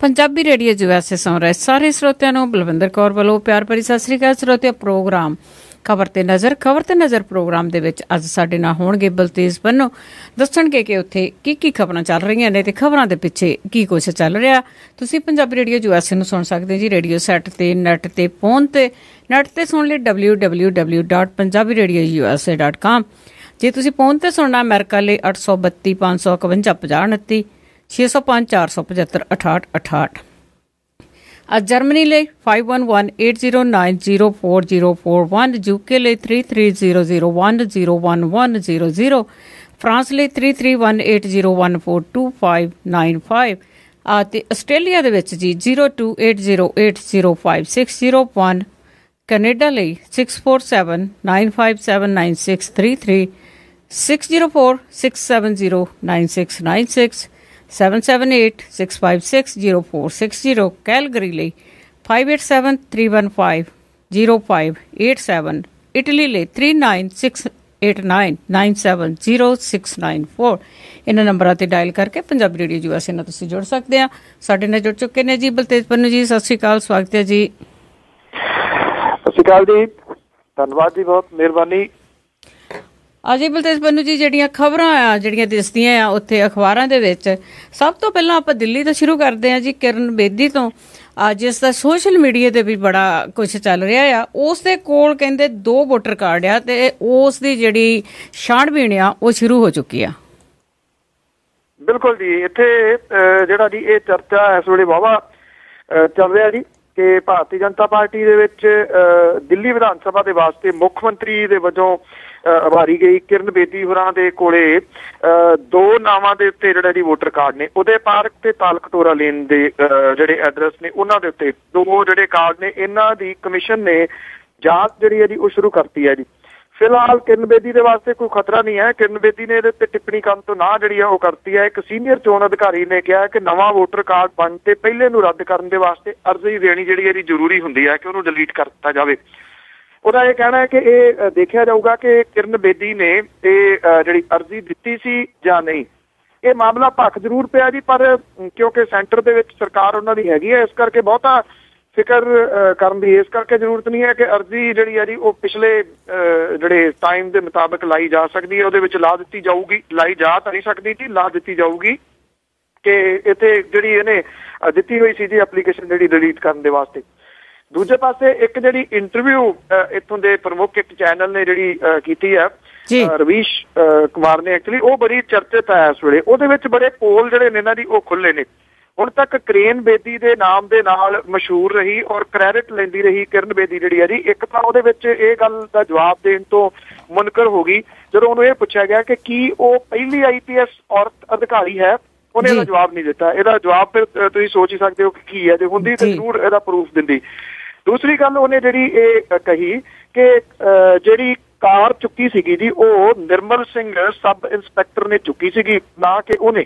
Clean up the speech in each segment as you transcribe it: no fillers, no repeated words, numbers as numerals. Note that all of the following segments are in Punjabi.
पंजाबी रेडियो USA सुन रहे सारे श्रोतिਆਂ ਨੂੰ ਬਲਵਿੰਦਰ ਕੌਰ ਵੱਲੋਂ ਪਿਆਰ ਭਰੀ ਸਤਿ ਸ੍ਰੀ ਅਕਾਲ। श्रोतिया प्रोग्राम खबर ते नज़र प्रोग्राम ਦੇ ਵਿੱਚ ਅੱਜ ਸਾਡੇ ਨਾਲ ਹੋਣਗੇ ਬਲਤੇਜ ਬੰਨੋ। ਦੱਸਣਗੇ ਕਿ ਉੱਥੇ ਕੀ ਖਬਰਾਂ ਚੱਲ ਰਹੀਆਂ ਨੇ ਤੇ ਖਬਰਾਂ ਦੇ ਪਿੱਛੇ ਕੀ ਕੁਛ ਚੱਲ ਰਿਹਾ। ਤੁਸੀਂ ਪੰਜਾਬੀ ਰੇਡੀਓ USA ਨੂੰ ਸੁਣ ਸਕਦੇ ਜੀ ਰੇਡੀਓ ਸੈਟ ਤੇ ਨੈਟ ਤੇ ਫੋਨ ਤੇ ਨੈਟ ਤੇ ਸੁਣ ਲਈ www.punjabiradiousa.com। ਜੇ ਤੁਸੀਂ ਫੋਨ ਤੇ ਸੁਣਨਾ ਅਮਰੀਕਾ ਲਈ 832 551 50 29 605 475 68 68। जर्मनी ले 5118090441, यूके ले 3300101100, फ्रांस ले 3318014255 ਤੇ ਆਸਟ੍ਰੇਲੀਆ ਦੇ ਵਿੱਚ ਜੀ 0280805601, ਕੈਨੇਡਾ ਲਈ 6479579633, 6046709696, 778-656-0460, कैलगरी ਲਈ 587-315-0587, ਇਟਲੀ ਲਈ 396899700694। ਇਹਨਾਂ ਨੰਬਰਾਂ ਤੇ ਡਾਇਲ ਕਰਕੇ ਪੰਜਾਬੀ ਰੇਡੀਓ USA ਨਾਲ ਤੁਸੀਂ ਜੁੜ ਸਕਦੇ ਆ। ਸਾਡੇ ਨਾਲ ਜੁੜ ਚੁੱਕੇ ਨੇ ਜੀ ਬਲਤੇਜ ਪੰਨੂ ਜੀ। ਸਤਿ ਸ਼੍ਰੀ ਅਕਾਲ, ਸਵਾਗਤ ਹੈ ਜੀ। ਸਤਿ ਸ਼੍ਰੀ ਅਕਾਲ ਜੀ, ਧੰਨਵਾਦ ਜੀ, ਬਹੁਤ ਮਿਹਰਬਾਨੀ। ਅਜੇ ਬਲਤੇਜ ਪੰਨੂ ਜੀ, ਜਿਹੜੀਆਂ ਖਬਰਾਂ ਆ ਜਿਹੜੀਆਂ ਦਿਸਦੀਆਂ ਆ ਉੱਥੇ ਅਖਬਾਰਾਂ ਦੇ ਵਿੱਚ, ਸਭ ਤੋਂ ਪਹਿਲਾਂ ਆਪਾਂ ਦਿੱਲੀ ਤੋਂ ਸ਼ੁਰੂ ਕਰਦੇ ਹਾਂ ਜੀ, ਕਿਰਨ ਬੇਦੀ ਤੋਂ, ਜਿਸ ਦਾ ਸੋਸ਼ਲ ਮੀਡੀਆ ਤੇ ਵੀ ਬੜਾ ਕੁਛ ਚੱਲ ਰਿਹਾ ਆ। ਉਸ ਦੇ ਕੋਲ ਕਹਿੰਦੇ 2 ਵੋਟਰ ਕਾਰਡ ਆ ਤੇ ਉਸ ਦੀ ਜਿਹੜੀ ਛਾਣਬੀਣ ਆ ਉਹ ਸ਼ੁਰੂ ਹੋ ਚੁੱਕੀ ਆ। ਬਿਲਕੁਲ ਜੀ, ਇੱਥੇ ਜਿਹੜਾ ਜੀ ਇਹ ਚਰਚਾ ਇਸ ਵੇਲੇ ਵਾਹਵਾ ਚੱਲ ਰਿਹਾ ਜੀ ਕਿ ਭਾਰਤੀ ਜਨਤਾ ਪਾਰਟੀ ਦੇ ਵਿੱਚ ਦਿੱਲੀ ਵਿਧਾਨ ਸਭਾ ਦੇ ਵਾਸਤੇ ਮੁੱਖ ਮੰਤਰੀ ਦੇ ਵਜੋਂ ਉਭਾਰੀ ਗਈ ਕਿਰਨ ਬੇਦੀ ਹੋਰਾਂ ਦੇ ਕੋਲੇ 2 ਨਾਵਾਂ ਦੇ ਉੱਤੇ ਜਿਹੜਾ ਜੀ ਵੋਟਰ ਕਾਰਡ ਨੇ, ਉਹਦੇ ਪਾਰਕ ਤੇ ਤਾਲਕਟੋਰਾ ਲੇਨ ਦੇ ਜਿਹੜੇ ਐਡਰੈਸ ਨੇ ਉਹਨਾਂ ਦੇ ਉੱਤੇ 2 ਜਿਹੜੇ ਕਾਰਡ ਨੇ। ਇਹਨਾਂ ਦੀ ਕਮਿਸ਼ਨ ਨੇ ਜਾਂਚ ਜਿਹੜੀ ਹੈ ਜੀ ਉਹ ਸ਼ੁਰੂ ਕਰਤੀ ਹੈ ਜੀ। ਫਿਲਹਾਲ ਕਿਰਨ ਬੇਦੀ ਦੇ ਵਾਸਤੇ ਕੋਈ ਖਤਰਾ ਨਹੀਂ ਹੈ। ਕਿਰਨ ਬੇਦੀ ਨੇ ਇਹਦੇ ਉੱਤੇ ਟਿੱਪਣੀ ਕਰਨ ਤੋਂ ਨਾ ਜਿਹੜੀ ਹੈ ਉਹ ਕਰਤੀ ਹੈ। ਇੱਕ ਸੀਨੀਅਰ ਚੋਣ ਅਧਿਕਾਰੀ ਨੇ ਕਿਹਾ ਕਿ ਨਵਾਂ ਵੋਟਰ ਕਾਰਡ ਬਣਨ ਤੇ ਪਹਿਲੇ ਨੂੰ ਰੱਦ ਕਰਨ ਦੇ ਵਾਸਤੇ ਅਰਜ਼ੀ ਦੇਣੀ ਜਿਹੜੀ ਇਹਦੀ ਜ਼ਰੂਰੀ ਹੁੰਦੀ ਹੈ ਕਿ ਉਹਨੂੰ ਡਿਲੀਟ ਕਰ ਦਿੱਤਾ ਜਾਵੇ। ਉਹਦਾ ਇਹ ਕਹਿਣਾ ਹੈ ਕਿ ਇਹ ਦੇਖਿਆ ਜਾਊਗਾ ਕਿ ਕਿਰਨ ਬੇਦੀ ਨੇ ਇਹ ਜਿਹੜੀ ਅਰਜ਼ੀ ਦਿੱਤੀ ਸੀ ਜਾਂ ਨਹੀਂ। ਇਹ ਮਾਮਲਾ ਭਖ ਜ਼ਰੂਰ ਪਿਆ ਜੀ, ਪਰ ਕਿਉਂਕਿ ਸੈਂਟਰ ਦੇ ਵਿੱਚ ਸਰਕਾਰ ਉਹਨਾਂ ਦੀ ਹੈਗੀ ਹੈ, ਇਸ ਕਰਕੇ ਬਹੁਤਾ ਫਿਕਰ ਕਰਨ ਦੀ ਇਸ ਕਰਕੇ ਜ਼ਰੂਰਤ ਨਹੀਂ ਹੈ ਕਿ ਅਰਜ਼ੀ ਜਿਹੜੀ ਹੈ ਜੀ ਉਹ ਪਿਛਲੇ ਜਿਹੜੇ ਟਾਈਮ ਦੇ ਮੁਤਾਬਕ ਲਾਈ ਜਾ ਸਕਦੀ ਹੈ, ਉਹਦੇ ਵਿੱਚ ਲਾ ਦਿੱਤੀ ਜਾਊਗੀ। ਲਾਈ ਜਾ ਤਾਂ ਨਹੀਂ ਸਕਦੀ ਜੀ, ਲਾ ਦਿੱਤੀ ਜਾਊਗੀ ਕਿ ਇੱਥੇ ਜਿਹੜੀ ਇਹਨੇ ਦਿੱਤੀ ਹੋਈ ਸੀ ਜੀ ਐਪਲੀਕੇਸ਼ਨ ਜਿਹੜੀ ਡਿਲੀਟ ਕਰਨ ਦੇ ਵਾਸਤੇ। ਦੂਜੇ ਪਾਸੇ ਇੱਕ ਜਿਹੜੀ ਇੰਟਰਵਿਊ ਇੱਥੋਂ ਦੇ ਪ੍ਰਮੁੱਖ ਇੱਕ ਚੈਨਲ ਨੇ ਜਿਹੜੀ ਕੀਤੀ ਹੈ, ਰਵੀਸ਼ ਕੁਮਾਰ ਨੇ, ਐਕਚੁਅਲੀ ਉਹ ਬੜੀ ਚਰਚਿਤ ਹੈ ਇਸ ਵੇਲੇ। ਉਹਦੇ ਵਿੱਚ ਬੜੇ ਪੋਲ ਜਿਹੜੇ ਨੇ ਇਹਨਾਂ ਦੀ ਉਹ ਖੁੱਲੇ ਨੇ। ਹੁਣ ਤੱਕ ਕਿਰਨ ਬੇਦੀ ਦੇ ਨਾਮ ਦੇ ਨਾਲ ਮਸ਼ਹੂਰ ਰਹੀ ਔਰ ਕ੍ਰੈਡਿਟ ਲੈਂਦੀ ਰਹੀ ਕਿਰਨ ਬੇਦੀ ਜਿਹੜੀ ਹੈ ਜੀ। ਇੱਕ ਤਾਂ ਉਹਦੇ ਵਿੱਚ ਇਹ ਗੱਲ ਦਾ ਜਵਾਬ ਦੇਣ ਤੋਂ ਮੁਨਕਰ ਹੋ ਗਈ ਜਦੋਂ ਉਹਨੂੰ ਇਹ ਪੁੱਛਿਆ ਗਿਆ ਕਿ ਕੀ ਉਹ ਪਹਿਲੀ IPS ਔਰਤ ਅਧਿਕਾਰੀ ਹੈ। ਉਹਨੇ ਇਹਦਾ ਜਵਾਬ ਨਹੀਂ ਦਿੱਤਾ। ਇਹਦਾ ਜਵਾਬ ਫਿਰ ਤੁਸੀਂ ਸੋਚ ਹੀ ਸਕਦੇ ਹੋ ਕਿ ਕੀ ਹੈ। ਜੇ ਹੁੰਦੀ ਤਾਂ ਜ਼ਰੂਰ ਇਹਦਾ ਪ੍ਰੂਫ ਦਿੰਦੀ। ਦੂਸਰੀ ਗੱਲ ਉਹਨੇ ਜਿਹੜੀ ਇਹ ਕਹੀ ਕਿ ਜਿਹੜੀ ਕਾਰ ਚੁੱਕੀ ਸੀਗੀ ਜੀ ਉਹ ਨਿਰਮਲ ਸਿੰਘ ਸਬ ਇੰਸਪੈਕਟਰ ਨੇ ਚੁੱਕੀ ਸੀਗੀ, ਨਾ ਕਿ ਉਹਨੇ।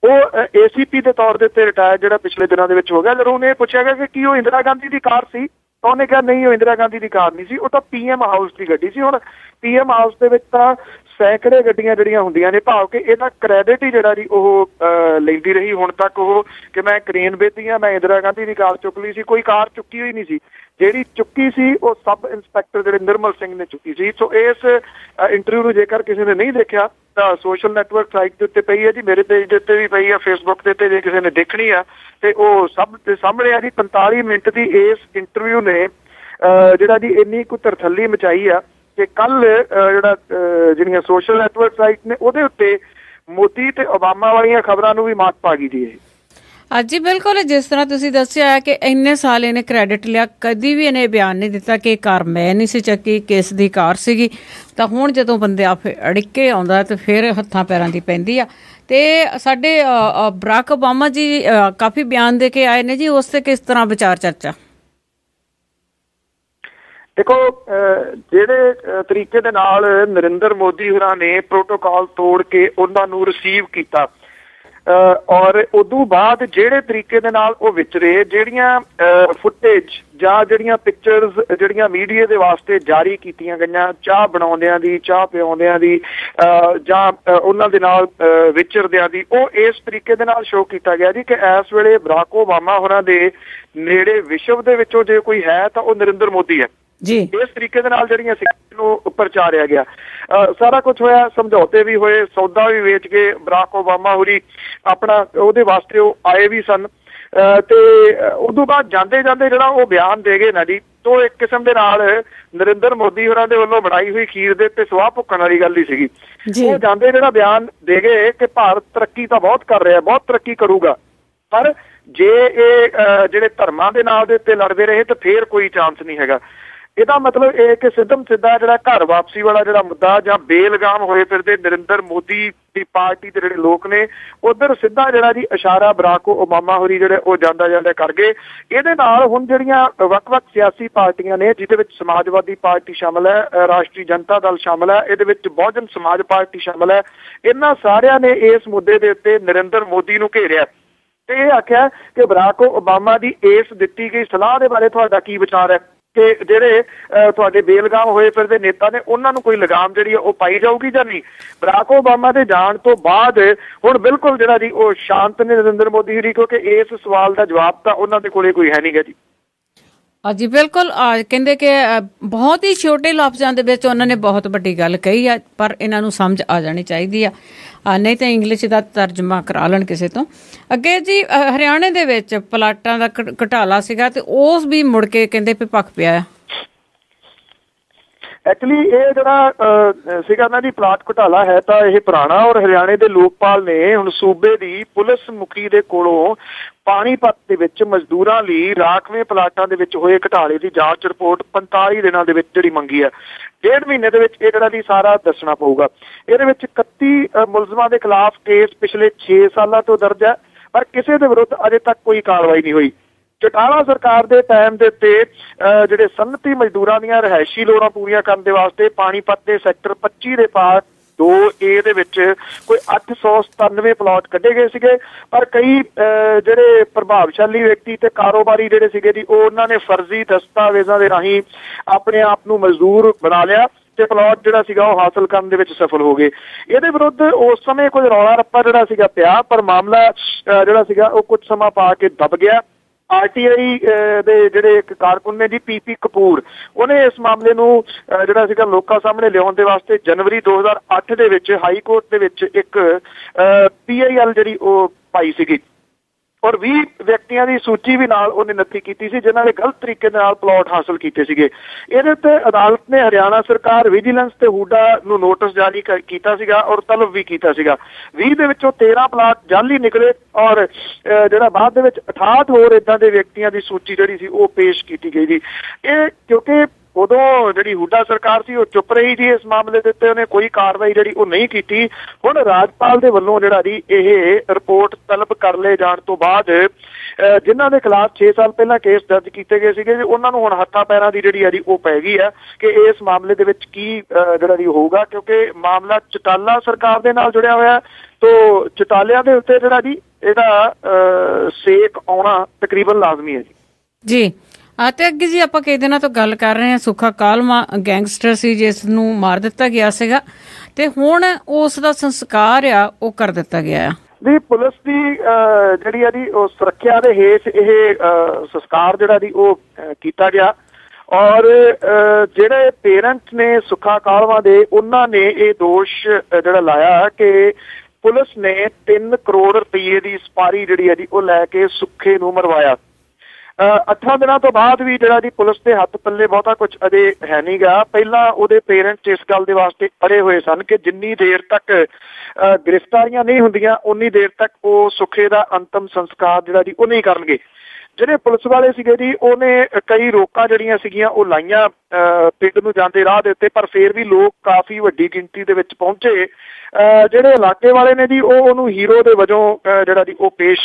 ਉਹ ACP ਦੇ ਤੌਰ ਦੇ ਉੱਤੇ ਰਿਟਾਇਰ ਜਿਹੜਾ ਪਿਛਲੇ ਦਿਨਾਂ ਦੇ ਵਿੱਚ ਹੋ ਗਿਆ। ਜਦੋਂ ਉਹਨੇ ਪੁੱਛਿਆ ਗਿਆ ਕਿ ਕੀ ਉਹ ਇੰਦਰਾ ਗਾਂਧੀ ਦੀ ਕਾਰ ਸੀ ਤਾਂ ਉਹਨੇ ਕਿਹਾ ਨਹੀਂ, ਉਹ ਇੰਦਰਾ ਗਾਂਧੀ ਦੀ ਕਾਰ ਨਹੀਂ ਸੀ, ਉਹ ਤਾਂ PM ਹਾਊਸ ਦੀ ਗੱਡੀ ਸੀ। ਹੁਣ PM ਹਾਊਸ ਦੇ ਵਿੱਚ ਤਾਂ ਸੈਂਕੜੇ ਗੱਡੀਆਂ ਜਿਹੜੀਆਂ ਹੁੰਦੀਆਂ ਨੇ, ਭਾਵ ਕਿ ਇਹਦਾ ਕ੍ਰੈਡਿਟ ਹੀ ਜਿਹੜਾ ਜੀ ਉਹ ਲੈਂਦੀ ਰਹੀ ਹੁਣ ਤੱਕ ਉਹ ਕਿ ਮੈਂ ਕਿਰਨ ਬੇਦੀ ਹਾਂ, ਮੈਂ ਇੰਦਰਾ ਗਾਂਧੀ ਦੀ ਕਾਰ ਚੁੱਕ ਲਈ ਸੀ। ਕੋਈ ਕਾਰ ਚੁੱਕੀ ਹੋਈ ਨਹੀਂ ਸੀ। ਜਿਹੜੀ ਚੁੱਕੀ ਸੀ ਉਹ ਸਬ ਇੰਸਪੈਕਟਰ ਜਿਹੜੇ ਨਿਰਮਲ ਸਿੰਘ ਨੇ ਚੁੱਕੀ ਸੀ। ਸੋ ਇਸ ਇੰਟਰਵਿਊ ਨੂੰ ਜੇਕਰ ਕਿਸੇ ਨੇ ਨਹੀਂ ਦੇਖਿਆ ਤਾਂ ਸੋਸ਼ਲ ਨੈਟਵਰਕ ਸਾਈਟ ਦੇ ਉੱਤੇ ਪਈ ਹੈ ਜੀ, ਮੇਰੇ ਪੇਜ ਦੇ ਉੱਤੇ ਵੀ ਪਈ ਆ, ਫੇਸਬੁੱਕ ਦੇ ਉੱਤੇ ਜੇ ਕਿਸੇ ਨੇ ਦੇਖਣੀ ਆ ਤੇ ਉਹ ਸਭ ਦੇ ਸਾਹਮਣੇ ਆ ਜੀ। 45 ਮਿੰਟ ਦੀ ਇਸ ਇੰਟਰਵਿਊ ਨੇ ਜਿਹੜਾ ਜੀ ਇੰਨੀ ਕੁ ਤਰਥੱਲੀ ਮਚਾਈ ਆ ਕਿ ਕੱਲ ਜਿਹੜੀਆਂ ਸੋਸ਼ਲ ਨੈਟਵਰਕ ਸਾਈਟ ਨੇ ਉਹਦੇ ਉੱਤੇ ਮੋਦੀ ਤੇ ਓਬਾਮਾ ਵਾਲੀਆਂ ਖਬਰਾਂ ਨੂੰ ਵੀ ਮਾਤ ਪਾ ਗਈ ਜੀ ਇਹ। ਜੀ ਬਿਲਕੁਲ, ਜਿਸ ਤਰ੍ਹਾਂ ਤੁਸੀਂ ਦੱਸਿਆ ਕਿ ਇੰਨੇ ਸਾਲ ਇਹਨੇ ਕ੍ਰੈਡਿਟ ਲਿਆ, ਕਦੀ ਵੀ ਇਹਨੇ ਬਿਆਨ ਨਹੀਂ ਦਿੱਤਾ ਕਿ ਕਾਰ ਮੈਂ ਨਹੀਂ ਸੀ ਚੱਕੀ, ਕਿਸ ਦੀ ਕਾਰ ਸੀਗੀ। ਤਾਂ ਹੁਣ ਜਦੋਂ ਬੰਦੇ ਅੜਿੱਕੇ ਆਉਂਦਾ ਤੇ ਫਿਰ ਹੱਥਾਂ ਪੈਰਾਂ ਦੀ ਪੈਂਦੀ ਆ। ਤੇ ਸਾਡੇ ਬਰਾਕ ਓਬਾਮਾ ਜੀ ਕਾਫੀ ਬਿਆਨ ਦੇ ਕੇ ਆਏ ਨੇ ਜੀ, ਉਸ ਤੇ ਕਿਸ ਤਰ੍ਹਾਂ ਵਿਚਾਰ ਚਰਚਾ? ਦੇਖੋ, ਜਿਹੜੇ ਤਰੀਕੇ ਦੇ ਨਾਲ ਨਰਿੰਦਰ ਮੋਦੀ ਹੋਰਾਂ ਨੇ ਪ੍ਰੋਟੋਕਾਲ ਤੋੜ ਕੇ ਉਹਨਾਂ ਨੂੰ ਰਿਸੀਵ ਕੀਤਾ ਔਰ ਉਦੋਂ ਬਾਅਦ ਜਿਹੜੇ ਤਰੀਕੇ ਦੇ ਨਾਲ ਉਹ ਵਿਚਰੇ, ਜਿਹੜੀਆਂ ਫੁਟੇਜ ਜਾਂ ਜਿਹੜੀਆਂ ਪਿਕਚਰਸ ਜਿਹੜੀਆਂ ਮੀਡੀਆ ਦੇ ਵਾਸਤੇ ਜਾਰੀ ਕੀਤੀਆਂ ਗਈਆਂ ਚਾਹ ਬਣਾਉਂਦਿਆਂ ਦੀ, ਚਾਹ ਪਿਆਉਂਦਿਆਂ ਦੀ ਜਾਂ ਉਹਨਾਂ ਦੇ ਨਾਲ ਵਿਚਰਦਿਆਂ ਦੀ, ਉਹ ਇਸ ਤਰੀਕੇ ਦੇ ਨਾਲ ਸ਼ੋਅ ਕੀਤਾ ਗਿਆ ਜੀ ਕਿ ਇਸ ਵੇਲੇ ਬਰਾਕ ਓਬਾਮਾ ਹੋਰਾਂ ਦੇ ਨੇੜੇ ਵਿਸ਼ਵ ਦੇ ਵਿੱਚੋਂ ਜੇ ਕੋਈ ਹੈ ਤਾਂ ਉਹ ਨਰਿੰਦਰ ਮੋਦੀ ਹੈ ਜੀ। ਇਸ ਤਰੀਕੇ ਦੇ ਨਾਲ ਜਿਹੜੀਆਂ ਸਿੱਖਿਆ ਨੂੰ ਪ੍ਰਚਾਰਿਆ ਗਿਆ, ਸਾਰਾ ਕੁਝ ਹੋਇਆ, ਸਮਝੌਤੇ ਵੀ ਹੋਏ, ਸੌਦਾ ਵੀ ਵੇਚ ਕੇ ਬਰਾਕ ਓਬਾਮਾ ਹੋਰੀ ਆਪਣਾ ਉਹਦੇ ਵਾਸਤੇ ਉਹ ਆਏ ਵੀ ਸਨ ਤੇ ਉਦੋਂ ਬਾਅਦ ਜਾਂਦੇ ਜਾਂਦੇ ਜਿਹੜਾ ਉਹ ਬਿਆਨ ਦੇ ਗਏ ਨਾ ਜੀ, ਤੋਂ ਇੱਕ ਕਿਸਮ ਦੇ ਨਾਲ ਨਰਿੰਦਰ ਮੋਦੀ ਹੋਰਾਂ ਦੇ ਵੱਲੋਂ ਬਣਾਈ ਹੋਈ ਖੀਰ ਦੇ ਉੱਤੇ ਸਵਾਹ ਭੁੱਕਣ ਵਾਲੀ ਗੱਲ ਹੀ ਸੀਗੀ। ਉਹ ਜਾਂਦੇ ਜਿਹੜਾ ਬਿਆਨ ਦੇ ਗਏ ਕਿ ਭਾਰਤ ਤਰੱਕੀ ਤਾਂ ਬਹੁਤ ਕਰ ਰਿਹਾ, ਬਹੁਤ ਤਰੱਕੀ ਕਰੂਗਾ, ਪਰ ਜੇ ਇਹ ਜਿਹੜੇ ਧਰਮਾਂ ਦੇ ਨਾਂ ਦੇ ਉੱਤੇ ਲੜਦੇ ਰਹੇ ਤਾਂ ਫੇਰ ਕੋਈ ਚਾਂਸ ਨਹੀਂ ਹੈਗਾ। ਇਹਦਾ ਮਤਲਬ ਇਹ ਕਿ ਸਿੱਧਮ ਸਿੱਧਾ ਜਿਹੜਾ ਘਰ ਵਾਪਸੀ ਵਾਲਾ ਜਿਹੜਾ ਮੁੱਦਾ ਜਾਂ ਬੇਲਗਾਮ ਹੋਏ ਫਿਰਦੇ ਨਰਿੰਦਰ ਮੋਦੀ ਦੀ ਪਾਰਟੀ ਦੇ ਜਿਹੜੇ ਲੋਕ ਨੇ ਉਧਰ ਸਿੱਧਾ ਜਿਹੜਾ ਜੀ ਇਸ਼ਾਰਾ ਬਰਾਕ ਓਬਾਮਾ ਹੋਰੀ ਜਿਹੜੇ ਉਹ ਜਾਂਦਾ ਜਾਂਦਾ ਕਰ ਗਏ। ਇਹਦੇ ਨਾਲ ਹੁਣ ਜਿਹੜੀਆਂ ਵੱਖ-ਵੱਖ ਸਿਆਸੀ ਪਾਰਟੀਆਂ ਨੇ, ਜਿਹਦੇ ਵਿੱਚ ਸਮਾਜਵਾਦੀ ਪਾਰਟੀ ਸ਼ਾਮਲ ਹੈ, ਰਾਸ਼ਟਰੀ ਜਨਤਾ ਦਲ ਸ਼ਾਮਲ ਹੈ, ਇਹਦੇ ਵਿੱਚ ਬਹੁਜਨ ਸਮਾਜ ਪਾਰਟੀ ਸ਼ਾਮਲ ਹੈ, ਇਹਨਾਂ ਸਾਰਿਆਂ ਨੇ ਇਸ ਮੁੱਦੇ ਦੇ ਉੱਤੇ ਨਰਿੰਦਰ ਮੋਦੀ ਨੂੰ ਘੇਰਿਆ ਤੇ ਇਹ ਆਖਿਆ ਕਿ ਬਰਾਕ ਓਬਾਮਾ ਦੀ ਇਸ ਦਿੱਤੀ ਗਈ ਸਲਾਹ ਦੇ ਬਾਰੇ ਤੁਹਾਡਾ ਕੀ ਵਿਚਾਰ ਹੈ ਕਿ ਜਿਹੜੇ ਤੁਹਾਡੇ ਬੇਲਗਾਮ ਹੋਏ ਫਿਰਦੇ ਨੇਤਾ ਨੇ ਉਹਨਾਂ ਨੂੰ ਕੋਈ ਲਗਾਮ ਜਿਹੜੀ ਉਹ ਪਾਈ ਜਾਊਗੀ ਜਾਂ ਨਹੀਂ। ਬਰਾਕ ਓਬਾਮਾ ਦੇ ਜਾਣ ਤੋਂ ਬਾਅਦ ਹੁਣ ਬਿਲਕੁਲ ਜਿਹੜਾ ਜੀ ਉਹ ਸ਼ਾਂਤ ਨੇ ਨਰਿੰਦਰ ਮੋਦੀ ਹੋਰੀ, ਕਿਉਂਕਿ ਇਸ ਸਵਾਲ ਦਾ ਜਵਾਬ ਤਾਂ ਉਹਨਾਂ ਦੇ ਕੋਲੇ ਕੋਈ ਹੈ ਨਹੀਂ ਗਾ ਜੀ। ਜੀ ਬਿਲਕੁਲ, ਕਹਿੰਦੇ ਕਿ ਬਹੁਤ ਹੀ ਛੋਟੇ ਲਫ਼ਜ਼ਾਂ ਦੇ ਵਿੱਚ ਉਹਨਾਂ ਨੇ ਬਹੁਤ ਵੱਡੀ ਗੱਲ ਕਹੀ ਆ, ਪਰ ਇਹਨਾਂ ਨੂੰ ਸਮਝ ਆ ਜਾਣੀ ਚਾਹੀਦੀ ਆ, ਨਹੀਂ ਤਾਂ ਇੰਗਲਿਸ਼ ਦਾ ਤਰਜਮਾ ਕਰਾ ਲੈਣ ਕਿਸੇ ਤੋਂ। ਅੱਗੇ ਜੀ ਹਰਿਆਣੇ ਦੇ ਵਿੱਚ ਪਲਾਟਾਂ ਦਾ ਘਟਾਲਾ ਸੀਗਾ ਤੇ ਉਸ ਵੀ ਮੁੜ ਕੇ ਕਹਿੰਦੇ ਵੀ ਪੱਕ ਪਿਆ ਆ। ਐਕਚੁਅਲੀ ਇਹ ਜਿਹੜਾ ਸੀਗਾ ਨਾ ਜੀ ਪਲਾਟ ਘੁਟਾਲਾ ਹੈ ਤਾਂ ਇਹ ਪੁਰਾਣਾ, ਔਰ ਹਰਿਆਣੇ ਦੇ ਲੋਕਪਾਲ ਨੇ ਹੁਣ ਸੂਬੇ ਦੀ ਪੁਲਿਸ ਮੁਖੀ ਦੇ ਕੋਲੋਂ ਪਾਣੀਪਤ ਦੇ ਵਿੱਚ ਮਜ਼ਦੂਰਾਂ ਲਈ ਰਾਖਵੇਂ ਪਲਾਟਾਂ ਦੇ ਵਿੱਚ ਹੋਏ ਘਟਾਲੇ ਦੀ ਜਾਂਚ ਰਿਪੋਰਟ 45 ਦਿਨਾਂ ਦੇ ਵਿੱਚ ਜਿਹੜੀ ਮੰਗੀ ਹੈ। 1.5 ਮਹੀਨੇ ਦੇ ਵਿੱਚ ਇਹ ਜਿਹੜਾ ਦੀ ਸਾਰਾ ਦੱਸਣਾ ਪਊਗਾ। ਇਹਦੇ ਵਿੱਚ 31 ਮੁਲਜ਼ਮਾਂ ਦੇ ਖਿਲਾਫ ਕੇਸ ਪਿਛਲੇ 6 ਸਾਲਾਂ ਤੋਂ ਦਰਜ ਹੈ, ਪਰ ਕਿਸੇ ਦੇ ਵਿਰੁੱਧ ਅਜੇ ਤੱਕ ਕੋਈ ਕਾਰਵਾਈ ਨਹੀਂ ਹੋਈ। ਚੌਟਾਲਾ ਸਰਕਾਰ ਦੇ ਟਾਈਮ ਦੇ ਉੱਤੇ ਜਿਹੜੇ ਸਨਅਤੀ ਮਜ਼ਦੂਰਾਂ ਦੀਆਂ ਰਿਹਾਇਸ਼ੀ ਲੋੜਾਂ ਪੂਰੀਆਂ ਕਰਨ ਦੇ ਵਾਸਤੇ ਪਾਣੀਪਤ ਦੇ ਸੈਕਟਰ 25 ਦੇ ਪਾਸ 2A ਦੇ ਵਿੱਚ ਕੋਈ 897 ਪਲਾਟ ਕੱਢੇ ਗਏ ਸੀਗੇ, ਪਰ ਕਈ ਜਿਹੜੇ ਪ੍ਰਭਾਵਸ਼ਾਲੀ ਵਿਅਕਤੀ ਤੇ ਕਾਰੋਬਾਰੀ ਜਿਹੜੇ ਸੀਗੇ ਜੀ ਉਹ ਉਹਨਾਂ ਨੇ ਫਰਜ਼ੀ ਦਸਤਾਵੇਜ਼ਾਂ ਦੇ ਰਾਹੀਂ ਆਪਣੇ ਆਪ ਨੂੰ ਮਜ਼ਦੂਰ ਬਣਾ ਲਿਆ ਤੇ ਪਲਾਟ ਜਿਹੜਾ ਸੀਗਾ ਉਹ ਹਾਸਲ ਕਰਨ ਦੇ ਵਿੱਚ ਸਫਲ ਹੋ ਗਏ। ਇਹਦੇ ਵਿਰੁੱਧ ਉਸ ਸਮੇਂ ਕੁਝ ਰੌਲਾ ਰੱਪਾ ਜਿਹੜਾ ਸੀਗਾ ਪਿਆ, ਪਰ ਮਾਮਲਾ ਜਿਹੜਾ ਸੀਗਾ ਉਹ ਕੁਝ ਸਮਾਂ ਪਾ ਕੇ ਦਬ ਗਿਆ। RTI ਦੇ ਜਿਹੜੇ ਇੱਕ ਕਾਰਕੁਨ ਨੇ ਜੀ PP ਕਪੂਰ, ਉਹਨੇ ਇਸ ਮਾਮਲੇ ਨੂੰ ਜਿਹੜਾ ਸੀਗਾ ਲੋਕਾਂ ਸਾਹਮਣੇ ਲਿਆਉਣ ਦੇ ਵਾਸਤੇ ਜਨਵਰੀ 2008 ਦੇ ਵਿੱਚ ਹਾਈ ਕੋਰਟ ਦੇ ਵਿੱਚ ਇੱਕ PIL ਜਿਹੜੀ ਉਹ ਪਾਈ ਸੀਗੀ, ਔਰ 20 ਵਿਅਕਤੀਆਂ ਦੀ ਸੂਚੀ ਵੀ ਨਾਲ ਉਹਨੇ ਨੱਥੀ ਕੀਤੀ ਸੀ ਜਿਨ੍ਹਾਂ ਨੇ ਗਲਤ ਤਰੀਕੇ ਨਾਲ ਪਲਾਟ ਹਾਸਲ ਕੀਤੇ ਸੀਗੇ। ਇਹਦੇ ਉੱਤੇ ਅਦਾਲਤ ਨੇ ਹਰਿਆਣਾ ਸਰਕਾਰ, ਵਿਜੀਲੈਂਸ ਤੇ ਹੂਡਾ ਨੂੰ ਨੋਟਿਸ ਜਾਰੀ ਕੀਤਾ ਸੀਗਾ ਔਰ ਤਲਬ ਵੀ ਕੀਤਾ ਸੀਗਾ। 20 ਦੇ ਵਿੱਚੋਂ 13 ਪਲਾਟ ਜਾਲੀ ਨਿਕਲੇ ਔਰ ਜਿਹੜਾ ਬਾਅਦ ਦੇ ਵਿੱਚ 68 ਹੋਰ ਏਦਾਂ ਦੇ ਵਿਅਕਤੀਆਂ ਦੀ ਸੂਚੀ ਜਿਹੜੀ ਸੀ ਉਹ ਪੇਸ਼ ਕੀਤੀ ਗਈ ਜੀ। ਇਹ ਕਿਉਂਕਿ ਉਦੋਂ ਜਿਹੜੀ ਹੂਡਾ ਸਰਕਾਰ ਸੀ ਉਹ ਚੁੱਪ ਰਹੀ ਜੀ ਇਸ ਮਾਮਲੇ ਦੇ ਉੱਤੇ, ਉਹਨੇ ਕੋਈ ਕਾਰਵਾਈ ਜਿਹੜੀ ਉਹ ਨਹੀਂ ਕੀਤੀ। ਹੁਣ ਰਾਜਪਾਲ ਦੇ ਵੱਲੋਂ ਜਿਹੜਾ ਜੀ ਇਹ ਰਿਪੋਰਟ ਤਲਬ ਕਰ ਲਏ ਜਾਣ ਤੋਂ ਬਾਅਦ ਜਿਨ੍ਹਾਂ ਦੇ ਖਿਲਾਫ 6 ਸਾਲ ਪਹਿਲਾਂ ਕੇਸ ਦਰਜ ਕੀਤੇ ਗਏ ਸੀਗੇ ਉਹਨਾਂ ਨੂੰ ਹੁਣ ਹੱਥਾਂ ਪੈਰਾਂ ਦੀ ਜਿਹੜੀ ਆ ਜੀ ਉਹ ਪੈ ਗਈ ਹੈ ਕਿ ਇਸ ਮਾਮਲੇ ਦੇ ਵਿੱਚ ਕੀ ਜਿਹੜਾ ਜੀ ਹੋਊਗਾ, ਕਿਉਂਕਿ ਮਾਮਲਾ ਚੌਟਾਲਾ ਸਰਕਾਰ ਦੇ ਨਾਲ ਜੁੜਿਆ ਹੋਇਆ ਤੋ ਚੌਟਾਲਿਆਂ ਦੇ ਉੱਤੇ ਜਿਹੜਾ ਜੀ ਇਹਦਾ ਸੇਕ ਆਉਣਾ ਤਕਰੀਬਨ ਲਾਜ਼ਮੀ ਹੈ ਜੀ। ਤੇ ਅੱਗੇ ਜੀ ਆਪਾਂ ਕਈ ਦਿਨਾਂ ਤੋਂ ਗੱਲ ਕਰ ਰਹੇ ਹਾਂ, ਸੁੱਖਾ ਕਾਲਮਾ ਗੈਂਗਸਟਰ ਸੀ ਜਿਸ ਨੂੰ ਮਾਰ ਦਿੱਤਾ ਗਿਆ ਸੀਗਾ ਤੇ ਹੁਣ ਉਸ ਦਾ ਸੰਸਕਾਰ ਆ ਉਹ ਕਰ ਦਿੱਤਾ ਗਿਆ ਆ ਜੀ। ਪੁਲਿਸ ਦੀ ਜਿਹੜੀ ਆ ਜੀ ਉਹ ਸੁਰੱਖਿਆ ਦੇ ਹੇਠ ਇਹ ਸੰਸਕਾਰ ਜਿਹੜਾ ਜੀ ਉਹ ਕੀਤਾ ਗਿਆ ਔਰ ਜਿਹੜੇ ਪੇਰੈਂਟਸ ਨੇ ਸੁੱਖਾ ਕਾਲਮਾ ਦੇ ਉਹਨਾਂ ਨੇ ਇਹ ਦੋਸ਼ ਜਿਹੜਾ ਲਾਇਆ ਕਿ ਪੁਲਿਸ ਨੇ 3 ਕਰੋੜ ਰੁਪਏ ਦੀ ਸਪਾਰੀ ਜਿਹੜੀ ਆ ਜੀ ਉਹ ਲੈ ਕੇ ਸੁੱਖੇ ਨੂੰ ਮਰਵਾਇਆ। 8 ਦਿਨਾਂ ਤੋਂ ਬਾਅਦ ਵੀ ਜਿਹੜਾ ਜੀ ਪੁਲਿਸ ਦੇ ਹੱਥ ਪੱਲੇ ਬਹੁਤਾ ਕੁਝ ਅਜੇ ਹੈ ਨਹੀਂ ਗਾ। ਪਹਿਲਾਂ ਉਹਦੇ ਪੇਰੈਂਟਸ ਇਸ ਗੱਲ ਦੇ ਵਾਸਤੇ ਅੜੇ ਹੋਏ ਸਨ ਕਿ ਜਿੰਨੀ ਦੇਰ ਤੱਕ ਗ੍ਰਿਫਤਾਰੀਆਂ ਨਹੀਂ ਹੁੰਦੀਆਂ ਉਨੀ ਦੇਰ ਤੱਕ ਉਹ ਸੁੱਖੇ ਦਾ ਅੰਤਮ ਸੰਸਕਾਰ ਜਿਹੜਾ ਜੀ ਉਹ ਨਹੀਂ ਕਰਨਗੇ। ਜਿਹੜੇ ਪੁਲਿਸ ਵਾਲੇ ਸੀਗੇ ਜੀ ਉਹਨੇ ਕਈ ਰੋਕਾਂ ਜਿਹੜੀਆਂ ਸੀਗੀਆਂ ਉਹ ਲਾਈਆਂ ਪਿੰਡ ਨੂੰ ਜਾਂਦੇ ਰਾਹ ਦੇ ਉੱਤੇ, ਪਰ ਫੇਰ ਵੀ ਲੋਕ ਕਾਫੀ ਵੱਡੀ ਗਿਣਤੀ ਦੇ ਵਿੱਚ ਪਹੁੰਚੇ ਜਿਹੜੇ ਇਲਾਕੇ ਵਾਲੇ ਨੇ ਜੀ ਉਹ ਉਹਨੂੰ ਹੀਰੋ ਦੇ ਵਜੋਂ ਜਿਹੜਾ ਜੀ ਉਹ ਪੇਸ਼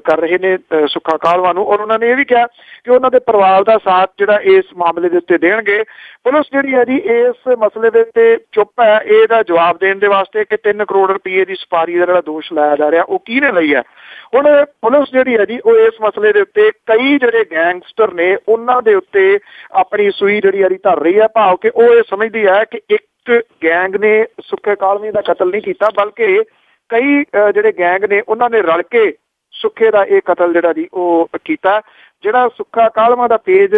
ਕਰ ਰਹੇ ਨੇ ਸੁੱਖਾ ਕਾਹਲਵਾਂ ਨੂੰ, ਔਰ ਉਹਨਾਂ ਨੇ ਇਹ ਵੀ ਕਿਹਾ ਕਿ ਉਹਨਾਂ ਦੇ ਪਰਿਵਾਰ ਦਾ ਸਾਥ ਜਿਹੜਾ ਇਸ ਮਾਮਲੇ ਦੇ ਉੱਤੇ ਦੇਣਗੇ। ਪੁਲਿਸ ਜਿਹੜੀ ਹੈ ਜੀ ਇਸ ਮਸਲੇ ਦੇ ਉੱਤੇ ਚੁੱਪ ਹੈ। ਇਹਦਾ ਜਵਾਬ ਦੇਣ ਦੇ ਵਾਸਤੇ ਕਿ 3 ਕਰੋੜ ਰੁਪਏ ਦੀ ਸਪਾਰੀ ਦਾ ਜਿਹੜਾ ਦੋਸ਼ ਲਾਇਆ ਜਾ ਰਿਹਾ ਉਹ ਕਿਹਨੇ ਲਈ ਹੈ। ਹੁਣ ਪੁਲਿਸ ਜਿਹੜੀ ਹੈ ਜੀ ਉਹ ਇਸ ਮਸਲੇ ਦੇ ਉੱਤੇ ਕਈ ਜਿਹੜੇ ਗੈਂਗਸਟਰ ਨੇ ਉਹਨਾਂ ਦੇ ਉੱਤੇ ਆਪਣੀ ਸੂਈ ਜਿਹੜੀ ਹੈ ਧਰ ਰਹੀ ਹੈ, ਭਾਵ ਕਿ ਉਹ ਇਹ ਸਮਝਦੀ ਹੈ ਕਿ ਇੱਕ ਗੈਂਗ ਨੇ ਸੁੱਖੇ ਕਾਹਲਵੇਂ ਦਾ ਕਤਲ ਨਹੀਂ ਕੀਤਾ, ਬਲਕਿ ਕਈ ਜਿਹੜੇ ਗੈਂਗ ਨੇ ਉਹਨਾਂ ਨੇ ਰਲ ਕੇ ਸੁੱਖੇ ਦਾ ਇਹ ਕਤਲ ਜਿਹੜਾ ਜੀ ਉਹ ਕੀਤਾ। ਜਿਹੜਾ ਸੁੱਖਾ ਕਾਹਲਵਾਂ ਦਾ ਪੇਜ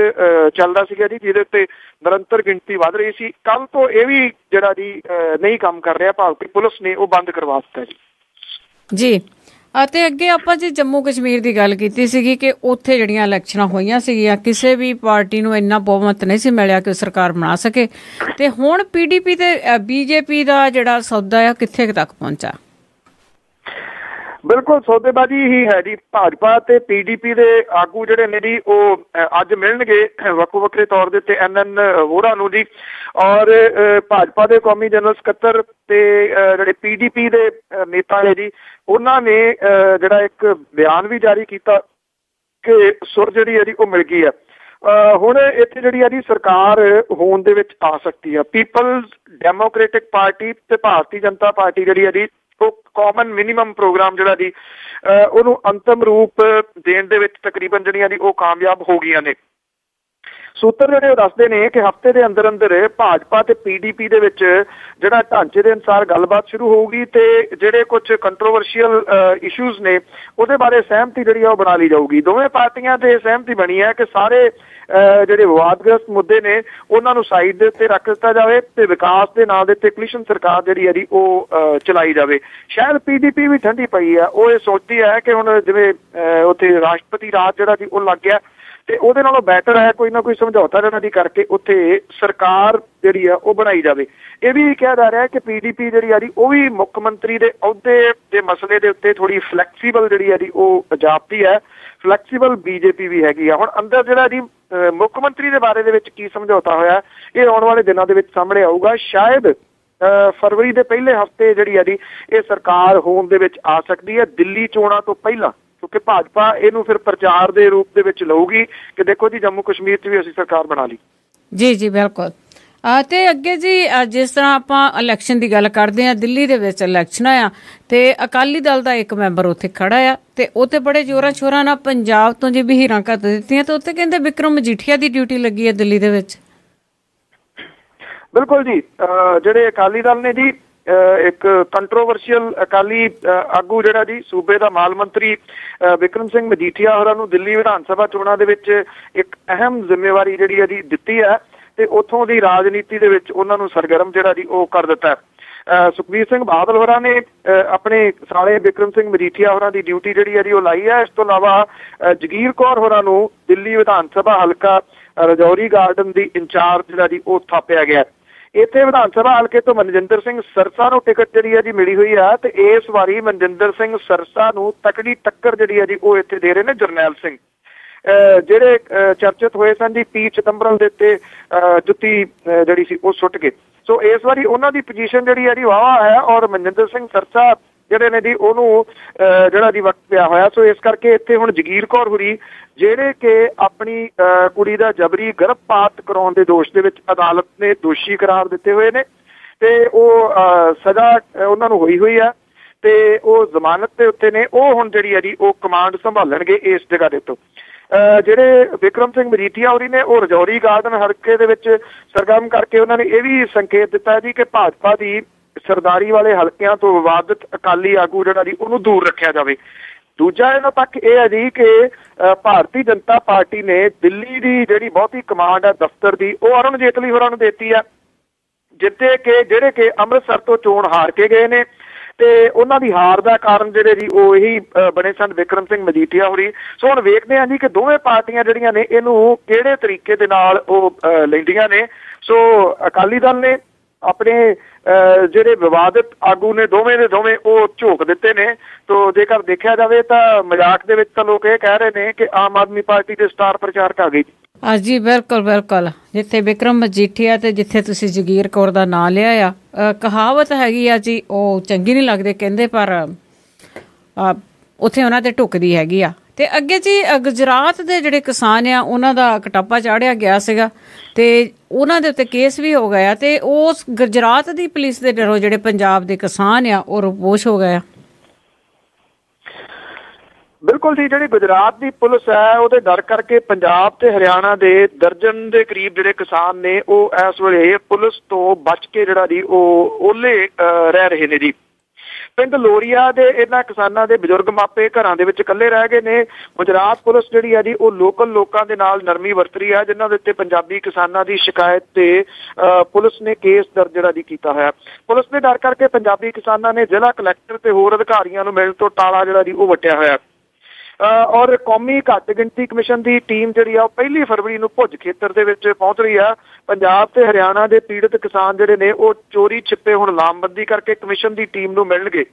ਚੱਲਦਾ ਸੀਗਾ ਜੀ ਜਿਹਦੇ ਉੱਤੇ ਨਿਰੰਤਰ ਗਿਣਤੀ ਵੱਧ ਰਹੀ ਸੀ, ਕੱਲ ਤੋਂ ਇਹ ਵੀ ਜਿਹੜਾ ਜੀ ਨਹੀਂ ਕੰਮ ਕਰ ਰਿਹਾ, ਭਾਵ ਕਿ ਪੁਲਿਸ ਨੇ ਉਹ ਬੰਦ ਕਰਵਾ ਦਿੱਤਾ ਜੀ। ਅਤੇ ਅੱਗੇ ਆਪਾਂ ਜੀ ਜੰਮੂ ਕਸ਼ਮੀਰ ਦੀ ਗੱਲ ਕੀਤੀ ਸੀਗੀ ਕਿ ਉੱਥੇ ਜਿਹੜੀਆਂ ਇਲੈਕਸ਼ਨਾਂ ਹੋਈਆਂ ਸੀਗੀਆਂ ਕਿਸੇ ਵੀ ਪਾਰਟੀ ਨੂੰ ਇੰਨਾ ਬਹੁਮਤ ਨਹੀਂ ਸੀ ਮਿਲਿਆ ਕਿ ਉਹ ਸਰਕਾਰ ਬਣਾ ਸਕੇ, ਤੇ ਹੁਣ PDP ਤੇ BJP ਦਾ ਜਿਹੜਾ ਸੌਦਾ ਆ ਕਿੱਥੇ ਤੱਕ ਪਹੁੰਚਾ? ਬਿਲਕੁਲ ਸੌਦੇਬਾਜ਼ੀ ਹੀ ਹੈ ਜੀ। ਭਾਜਪਾ ਤੇ PDP ਦੇ ਆਗੂ ਜਿਹੜੇ ਨੇ ਜੀ ਉਹ ਅੱਜ ਮਿਲਣਗੇ ਵੱਖੋ ਵੱਖਰੇ ਤੌਰ ਦੇ ਉੱਤੇ NN ਵੋਰਾ ਨੂੰ ਜੀ, ਔਰ ਭਾਜਪਾ ਦੇ ਕੌਮੀ ਜਨਰਲ ਸਕੱਤਰ ਤੇ ਜਿਹੜੇ PDP ਦੇ ਨੇਤਾ ਨੇ ਜੀ ਉਹਨਾਂ ਨੇ ਜਿਹੜਾ ਇੱਕ ਬਿਆਨ ਵੀ ਜਾਰੀ ਕੀਤਾ ਕਿ ਸੁਰ ਜਿਹੜੀ ਹੈ ਜੀ ਉਹ ਮਿਲ ਗਈ ਹੈ। ਹੁਣ ਇੱਥੇ ਜਿਹੜੀ ਹੈ ਜੀ ਸਰਕਾਰ ਹੋਣ ਦੇ ਵਿੱਚ ਆ ਸਕਦੀ ਹੈ। ਪੀਪਲਜ਼ ਡੈਮੋਕ੍ਰੈਟਿਕ ਪਾਰਟੀ ਤੇ ਭਾਰਤੀ ਜਨਤਾ ਪਾਰਟੀ ਜਿਹੜੀ ਹੈ ਜੀ ਉਹ ਕਾਮਨ ਮਿਨੀਮਮ ਪ੍ਰੋਗਰਾਮ ਜਿਹੜਾ ਜੀ ਉਹਨੂੰ ਅੰਤਮ ਰੂਪ ਦੇਣ ਦੇ ਵਿੱਚ ਤਕਰੀਬਨ ਜਿਹੜੀਆਂ ਜੀ ਉਹ ਕਾਮਯਾਬ ਹੋ ਗਈਆਂ ਨੇ। ਸੂਤਰ ਜਿਹੜੇ ਉਹ ਦੱਸਦੇ ਨੇ ਕਿ ਹਫ਼ਤੇ ਦੇ ਅੰਦਰ ਅੰਦਰ ਭਾਜਪਾ ਤੇ PDP ਦੇ ਵਿੱਚ ਜਿਹੜਾ ਢਾਂਚੇ ਦੇ ਅਨੁਸਾਰ ਗੱਲਬਾਤ ਸ਼ੁਰੂ ਹੋਊਗੀ ਤੇ ਜਿਹੜੇ ਕੁਝ ਕੰਟਰੋਵਰਸ਼ੀਅਲ ਇਸ਼ੂਜ਼ ਨੇ ਉਹਦੇ ਬਾਰੇ ਸਹਿਮਤੀ ਜਿਹੜੀ ਆ ਉਹ ਬਣਾ ਲਈ ਜਾਊਗੀ। ਦੋਵੇਂ ਪਾਰਟੀਆਂ ਤੇ ਸਹਿਮਤੀ ਬਣੀ ਹੈ ਕਿ ਸਾਰੇ ਜਿਹੜੇ ਵਿਵਾਦਗ੍ਰਸਤ ਮੁੱਦੇ ਨੇ ਉਹਨਾਂ ਨੂੰ ਸਾਈਡ ਦੇ ਉੱਤੇ ਰੱਖ ਦਿੱਤਾ ਜਾਵੇ ਤੇ ਵਿਕਾਸ ਦੇ ਨਾਂ ਦੇ ਉੱਤੇ ਕੋਲੀਸ਼ਨ ਸਰਕਾਰ ਜਿਹੜੀ ਹੈ ਜੀ ਉਹ ਚਲਾਈ ਜਾਵੇ। ਸ਼ਾਇਦ PDP ਵੀ ਠੰਡੀ ਪਈ ਹੈ, ਉਹ ਇਹ ਸੋਚਦੀ ਹੈ ਕਿ ਹੁਣ ਜਿਵੇਂ ਉੱਥੇ ਰਾਸ਼ਟਰਪਤੀ ਰਾਜ ਜਿਹੜਾ ਜੀ ਉਹ ਲੱਗ ਗਿਆ ਤੇ ਉਹਦੇ ਨਾਲੋਂ ਬੈਟਰ ਹੈ ਕੋਈ ਨਾ ਕੋਈ ਸਮਝੌਤਾ ਜਿਹੜਾ ਦੀ ਕਰਕੇ ਉੱਥੇ ਸਰਕਾਰ ਜਿਹੜੀ ਆ ਉਹ ਬਣਾਈ ਜਾਵੇ। ਇਹ ਵੀ ਕਿਹਾ ਜਾ ਰਿਹਾ ਹੈ ਕਿ PDP ਜਿਹੜੀ ਆ ਜੀ ਉਹ ਵੀ ਮੁੱਖ ਮੰਤਰੀ ਦੇ ਅਹੁਦੇ ਦੇ ਮਸਲੇ ਦੇ ਉੱਤੇ ਥੋੜੀ ਫਲੈਕਸੀਬਲ ਜਿਹੜੀ ਆ ਜੀ ਉਹ ਜਾਪਦੀ ਹੈ। ਫਲੈਕਸੀਬਲ BJP ਵੀ ਹੈਗੀ ਆ। ਹੁਣ ਅੰਦਰ ਜਿਹੜਾ ਜੀ ਮੁੱਖ ਮੰਤਰੀ ਦੇ ਬਾਰੇ ਦੇ ਵਿੱਚ ਕੀ ਸਮਝੌਤਾ ਹੋਇਆ ਇਹ ਆਉਣ ਵਾਲੇ ਦਿਨਾਂ ਦੇ ਵਿੱਚ ਸਾਹਮਣੇ ਆਊਗਾ। ਸ਼ਾਇਦ ਫਰਵਰੀ ਦੇ ਪਹਿਲੇ ਹਫ਼ਤੇ ਜਿਹੜੀ ਆ ਜੀ ਇਹ ਸਰਕਾਰ ਹੋਣ ਦੇ ਵਿੱਚ ਆ ਸਕਦੀ ਹੈ ਦਿੱਲੀ ਚੋਣਾਂ ਤੋਂ ਪਹਿਲਾਂ, ਕਿਉਂਕਿ ਭਾਜਪਾ ਇਹਨੂੰ ਫਿਰ ਪ੍ਰਚਾਰ ਦੇ ਰੂਪ ਦੇ ਵਿੱਚ ਲਊਗੀ ਕਿ ਦੇਖੋ ਜੀ ਜੰਮੂ ਕਸ਼ਮੀਰ 'ਚ ਵੀ ਅਸੀਂ ਸਰਕਾਰ ਬਣਾ ਲਈ। ਜੀ ਬਿਲਕੁਲ। ਤੇ ਅੱਗੇ ਜੀ ਜਿਸ ਤਰ੍ਹਾਂ ਆਪਾਂ ਇਲੈਕਸ਼ਨ ਦੀ ਗੱਲ ਕਰਦੇ ਹਾਂ, ਦਿੱਲੀ ਦੇ ਵਿੱਚ ਇਲੈਕਸ਼ਨ ਆ ਤੇ ਅਕਾਲੀ ਦਲ ਦਾ ਇੱਕ ਮੈਂਬਰ ਉੱਥੇ ਖੜਾ ਆ ਤੇ ਉੱਥੇ ਬੜੇ ਜ਼ੋਰਾਂ ਸ਼ੋਰਾਂ ਨਾਲ ਪੰਜਾਬ ਤੋਂ ਜੇ ਵਹੀਰਾਂ ਘੱਤ ਦਿੱਤੀਆਂ ਤੇ ਉੱਥੇ ਕਹਿੰਦੇ ਵਿਕਰਮ ਮਜੀਠੀਆ ਦੀ ਡਿਊਟੀ ਲੱਗੀ ਹੈ ਦਿੱਲੀ ਦੇ ਵਿੱਚ। ਬਿਲਕੁਲ ਜੀ, ਜਿਹੜੇ ਅਕਾਲੀ ਦਲ ਨੇ ਜੀ ਇੱਕ ਕੰਟਰੋਵਰਸ਼ੀਅਲ ਅਕਾਲੀ ਆਗੂ ਜਿਹੜਾ ਜੀ ਸੂਬੇ ਦਾ ਮਾਲ ਮੰਤਰੀ ਵਿਕਰਮ ਸਿੰਘ ਮਜੀਠੀਆ ਹੋਰਾਂ ਨੂੰ ਦਿੱਲੀ ਵਿਧਾਨ ਸਭਾ ਚੋਣਾਂ ਦੇ ਵਿੱਚ ਇੱਕ ਅਹਿਮ ਜ਼ਿੰਮੇਵਾਰੀ ਜਿਹੜੀ ਹੈ ਜੀ ਦਿੱਤੀ ਹੈ ਤੇ ਉੱਥੋਂ ਦੀ ਰਾਜਨੀਤੀ ਦੇ ਵਿੱਚ ਉਹਨਾਂ ਨੂੰ ਸਰਗਰਮ ਜਿਹੜਾ ਜੀ ਉਹ ਕਰ ਦਿੱਤਾ। ਸੁਖਬੀਰ ਸਿੰਘ ਬਾਦਲ ਹੋਰਾਂ ਨੇ ਆਪਣੇ ਸਾਲੇ ਵਿਕਰਮ ਸਿੰਘ ਮਜੀਠੀਆ ਹੋਰਾਂ ਦੀ ਡਿਊਟੀ ਜਿਹੜੀ ਹੈ ਜੀ ਉਹ ਲਾਈ ਹੈ। ਇਸ ਤੋਂ ਇਲਾਵਾ ਜਗੀਰ ਕੌਰ ਹੋਰਾਂ ਨੂੰ ਦਿੱਲੀ ਵਿਧਾਨ ਸਭਾ ਹਲਕਾ ਰਜੌਰੀ ਗਾਰਡਨ ਦੀ ਇੰਚਾਰਜ ਜਿਹੜਾ ਜੀ ਉਹ ਥਾਪਿਆ ਗਿਆ। ਇੱਥੇ ਵਿਧਾਨ ਸਭਾ ਹਲਕੇ ਤੋਂ ਮਨਜਿੰਦਰ ਸਿੰਘ ਸਰਸਾ ਨੂੰ ਟਿਕਟ ਜਿਹੜੀ ਹੈ ਜੀ ਮਿਲੀ ਹੋਈ ਆ ਤੇ ਇਸ ਵਾਰੀ ਮਨਜਿੰਦਰ ਸਿੰਘ ਸਰਸਾ ਨੂੰ ਤਕੜੀ ਟੱਕਰ ਜਿਹੜੀ ਹੈ ਜੀ ਉਹ ਇੱਥੇ ਦੇ ਰਹੇ ਨੇ ਜਰਨੈਲ ਸਿੰਘ, ਜਿਹੜੇ ਚਰਚਿਤ ਹੋਏ ਸਨ ਜੀ P ਚਿਦੰਬਰਮ ਦੇ ਉੱਤੇ ਜੁੱਤੀ ਜਿਹੜੀ ਸੀ ਉਹ ਸੁੱਟ ਗਏ। ਸੋ ਇਸ ਵਾਰੀ ਉਹਨਾਂ ਦੀ ਪੋਜੀਸ਼ਨ ਜਿਹੜੀ ਹੈ ਜੀ ਵਾਵਾ ਹੈ ਔਰ ਮਨਜਿੰਦਰ ਸਿੰਘ ਸਰਸਾ ਜਿਹੜੇ ਨੇ ਜੀ ਉਹਨੂੰ ਜਿਹੜਾ ਜੀ ਵਕਤ ਪਿਆ ਹੋਇਆ। ਸੋ ਇਸ ਕਰਕੇ ਇੱਥੇ ਹੁਣ ਜਗੀਰ ਕੌਰ ਹੁਰੀ ਜਿਹੜੇ ਕਿ ਆਪਣੀ ਕੁੜੀ ਦਾ ਜਬਰੀ ਗਰਭਪਾਤ ਕਰਾਉਣ ਦੇ ਦੋਸ਼ ਦੇ ਵਿੱਚ ਅਦਾਲਤ ਨੇ ਦੋਸ਼ੀ ਕਰਾਰ ਦਿੱਤੇ ਹੋਏ ਨੇ ਤੇ ਉਹ ਸਜ਼ਾ ਉਹਨਾਂ ਨੂੰ ਹੋਈ ਆ ਤੇ ਉਹ ਜ਼ਮਾਨਤ ਦੇ ਉੱਤੇ ਨੇ। ਉਹ ਹੁਣ ਜਿਹੜੀ ਹੈ ਜੀ ਉਹ ਕਮਾਂਡ ਸੰਭਾਲਣਗੇ ਇਸ ਜਗ੍ਹਾ ਦੇ ਉੱਤੇ। ਜਿਹੜੇ ਵਿਕਰਮ ਸਿੰਘ ਮਜੀਠੀਆ ਹੋਰੀ ਨੇ ਉਹ ਰਜੌਰੀ ਗਾਰਡਨ ਹਲਕੇ ਦੇ ਵਿੱਚ ਸਰਗਰਮ ਕਰਕੇ ਉਹਨਾਂ ਨੇ ਇਹ ਵੀ ਸੰਕੇਤ ਦਿੱਤਾ ਜੀ ਕਿ ਭਾਜਪਾ ਦੀ ਸਰਦਾਰੀ ਵਾਲੇ ਹਲਕਿਆਂ ਤੋਂ ਵਿਵਾਦਿਤ ਅਕਾਲੀ ਆਗੂ ਜਿਹੜਾ ਜੀ ਉਹਨੂੰ ਦੂਰ ਰੱਖਿਆ ਜਾਵੇ। ਦੂਜਾ ਇਹਨਾਂ ਤੱਕ ਇਹ ਹੈ ਜੀ ਕਿ ਭਾਰਤੀ ਜਨਤਾ ਪਾਰਟੀ ਨੇ ਦਿੱਲੀ ਦੀ ਜਿਹੜੀ ਬਹੁਤੀ ਕਮਾਂਡ ਹੈ ਦਫ਼ਤਰ ਦੀ ਉਹ ਅਰੁਣ ਜੇਤਲੀ ਹੋਰਾਂ ਨੂੰ ਦਿੱਤੀ ਹੈ, ਜਿੱਤੇ ਕਿ ਜਿਹੜੇ ਕਿ ਅੰਮ੍ਰਿਤਸਰ ਤੋਂ ਚੋਣ ਹਾਰ ਕੇ ਗਏ ਨੇ ਤੇ ਉਹਨਾਂ ਦੀ ਹਾਰ ਦਾ ਕਾਰਨ ਜਿਹੜੇ ਜੀ ਉਹ ਇਹੀ ਬਣੇ ਸਨ ਵਿਕਰਮ ਸਿੰਘ ਮਜੀਠੀਆ ਹੋਰੀ। ਸੋ ਹੁਣ ਵੇਖਦੇ ਹਾਂ ਜੀ ਕਿ ਦੋਵੇਂ ਪਾਰਟੀਆਂ ਜਿਹੜੀਆਂ ਨੇ ਇਹਨੂੰ ਕਿਹੜੇ ਤਰੀਕੇ ਦੇ ਨਾਲ ਉਹ ਲੈਂਦੀਆਂ ਨੇ। ਸੋ ਅਕਾਲੀ ਦਲ ਨੇ ਆਪਣੇ ਜਿਹੜੇ ਵਿਵਾਦਿਤ ਆਗੂ ਨੇ ਦੋਵੇਂ ਦੇ ਦੋਵੇਂ ਉਹ ਝੋਕ ਦਿੱਤੇ ਨੇ। ਤੋ ਜੇਕਰ ਦੇਖਿਆ ਜਾਵੇ ਤਾਂ ਮਜ਼ਾਕ ਦੇ ਵਿੱਚ ਤਾਂ ਲੋਕ ਇਹ ਕਹਿ ਰਹੇ ਨੇ ਕਿ ਆਮ ਆਦਮੀ ਪਾਰਟੀ ਦੇ ਸਟਾਰ ਪ੍ਰਚਾਰਕ ਆ ਗਏ। हाँ जी बिल्कुल बिल्कुल। जिथे विक्रम मजीठिया ते जिथे तुसी जगीर कौर दा नां लिया आ, कहावत हैगी आ जी ਉਹ ਚੰਗੀ नहीं लगदे कहंदे पर ਉੱਥੇ ਉਹਨਾਂ ਤੇ ਢੁਕਦੀ ਹੈਗੀ ਆ। ਤੇ ਅੱਗੇ ਜੀ ਗੁਜਰਾਤ ਦੇ ਜਿਹੜੇ ਕਿਸਾਨ ਆ ਉਹਨਾਂ ਦਾ ਕਟਾਪਾ ਚਾੜਿਆ ਗਿਆ ਸੀਗਾ ਤੇ ਉਹਨਾਂ ਦੇ ਉੱਤੇ ਕੇਸ ਵੀ ਹੋ ਗਿਆ ਤੇ ਉਸ ਗੁਜਰਾਤ ਦੀ ਪੁਲਿਸ ਦੇ ਡਰੋਂ ਜਿਹੜੇ ਪੰਜਾਬ ਦੇ ਕਿਸਾਨ ਆ ਉਹ ਰੋਪੋਸ਼ ਹੋ ਗਏ ਆ। ਬਿਲਕੁਲ ਜੀ, ਜਿਹੜੀ ਗੁਜਰਾਤ ਦੀ ਪੁਲਿਸ ਹੈ ਉਹਦੇ ਡਰ ਕਰਕੇ ਪੰਜਾਬ ਤੇ ਹਰਿਆਣਾ ਦੇ ਦਰਜਨ ਦੇ ਕਰੀਬ ਜਿਹੜੇ ਕਿਸਾਨ ਨੇ ਉਹ ਇਸ ਵੇਲੇ ਪੁਲਿਸ ਤੋਂ ਬਚ ਕੇ ਜਿਹੜਾ ਜੀ ਉਹ ਓਲੇ ਰਹਿ ਰਹੇ ਨੇ ਜੀ। ਪਿੰਡ ਲੋਰੀਆ ਦੇ ਇਹਨਾਂ ਕਿਸਾਨਾਂ ਦੇ ਬਜ਼ੁਰਗ ਮਾਪੇ ਘਰਾਂ ਦੇ ਵਿੱਚ ਇਕੱਲੇ ਰਹਿ ਗਏ ਨੇ। ਗੁਜਰਾਤ ਪੁਲਿਸ ਜਿਹੜੀ ਹੈ ਜੀ ਉਹ ਲੋਕਲ ਲੋਕਾਂ ਦੇ ਨਾਲ ਨਰਮੀ ਵਰਤ ਰਹੀ ਹੈ, ਜਿਨ੍ਹਾਂ ਦੇ ਉੱਤੇ ਪੰਜਾਬੀ ਕਿਸਾਨਾਂ ਦੀ ਸ਼ਿਕਾਇਤ ਤੇ ਪੁਲਿਸ ਨੇ ਕੇਸ ਦਰਜ ਜਿਹੜਾ ਜੀ ਕੀਤਾ ਹੋਇਆ। ਪੁਲਿਸ ਦੇ ਡਰ ਕਰਕੇ ਪੰਜਾਬੀ ਕਿਸਾਨਾਂ ਨੇ ਜ਼ਿਲ੍ਹਾ ਕਲੈਕਟਰ ਤੇ ਹੋਰ ਅਧਿਕਾਰੀਆਂ ਨੂੰ ਮਿਲਣ ਤੋਂ ਟਾਲਾ ਜਿਹੜਾ ਜੀ ਉਹ ਵੱਟਿਆ ਹੋਇਆ। ਔਰ ਕੌਮੀ ਘੱਟ ਗਿਣਤੀ ਕਮਿਸ਼ਨ ਦੀ ਟੀਮ ਜਿਹੜੀ ਆ ਉਹ 1 ਫਰਵਰੀ ਨੂੰ ਭੁੱਜ ਖੇਤਰ ਦੇ ਵਿੱਚ ਪਹੁੰਚ ਰਹੀ ਆ। ਪੰਜਾਬ ਤੇ ਹਰਿਆਣਾ ਦੇ ਪੀੜਤ ਕਿਸਾਨ ਜਿਹੜੇ ਨੇ ਉਹ ਚੋਰੀ ਛਿਪੇ ਹੁਣ ਲਾਮਬੰਦੀ ਕਰਕੇ ਕਮਿਸ਼ਨ ਦੀ ਟੀਮ ਨੂੰ ਮਿਲਣਗੇ।